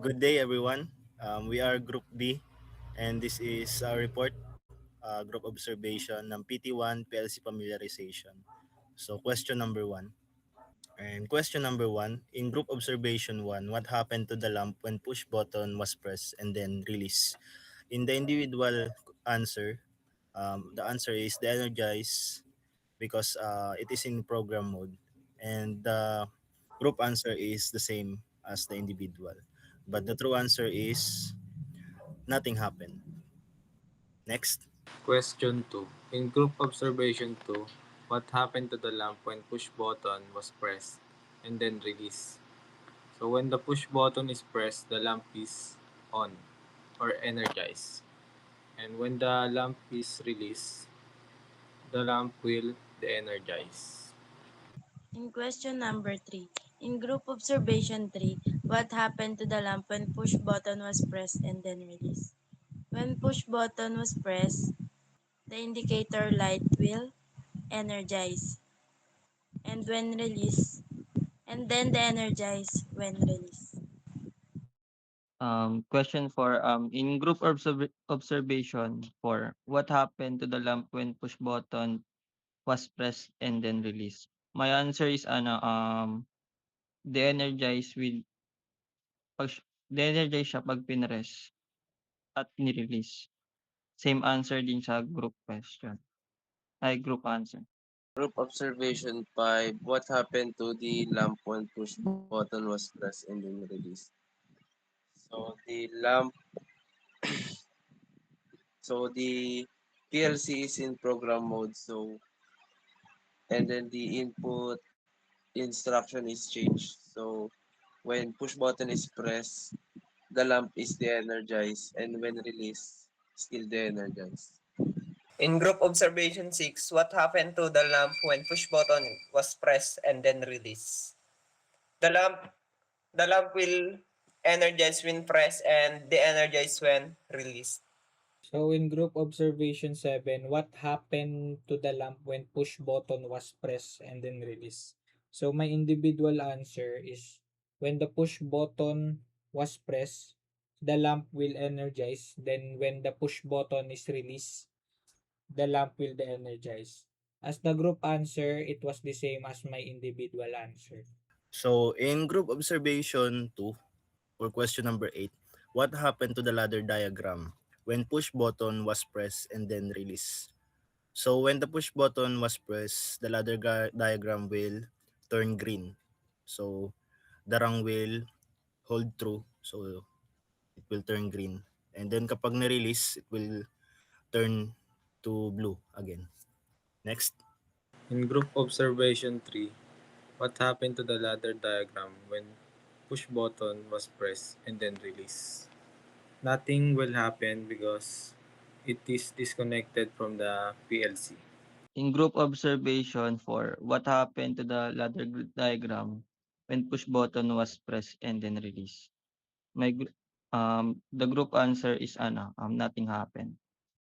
Good day, everyone. We are Group B, and this is our report, group observation ng PT1 PLC familiarization. So, question number one. And question number one, in group observation one, what happened to the lamp when push button was pressed and then released? In the individual answer, the answer is the energize because it is in program mode, and the group answer is the same as the individual. But the true answer is nothing happened. Next. Question 2. In group observation 2, what happened to the lamp when push button was pressed and then released? So when the push button is pressed, the lamp is on or energized. And when the lamp is released, the lamp will de-energize. In question number 3, in group observation 3, what happened to the lamp when push button was pressed and then released? When push button was pressed, the indicator light will energize and when released, and then de-energize when released. Question for in group observation for what happened to the lamp when push button was pressed and then released? My answer is de-energize with pag de-energize siya pag pinress at ni-release. Same answer din sa group question. Ay, group answer. Group observation 5. What happened to the lamp when push button was pressed and then released? So the lamp, so the PLC is in program mode. So and then the input instruction is changed. So when push button is pressed, the lamp is de-energized, and when released, still de-energized. In group observation 6, what happened to the lamp when push button was pressed and then released? The lamp the lamp will energize when pressed and de-energize when released. So in group observation 7, what happened to the lamp when push button was pressed and then released? So my individual answer is when the push button was pressed, the lamp will energize. Then when the push button is released, the lamp will de-energize. As the group answer, it was the same as my individual answer. So, in group observation 2, or question number 8, what happened to the ladder diagram when push button was pressed and then released? So, when the push button was pressed, the ladder diagram will turn green. So, the rung will hold true. So, it will turn green. And then kapag na-release, it will turn to blue again. Next. In group observation 3, what happened to the ladder diagram when push button was pressed and then released? Nothing will happen because it is disconnected from the PLC. In group observation for what happened to the ladder diagram when push button was pressed and then released? My the group answer is nothing happened.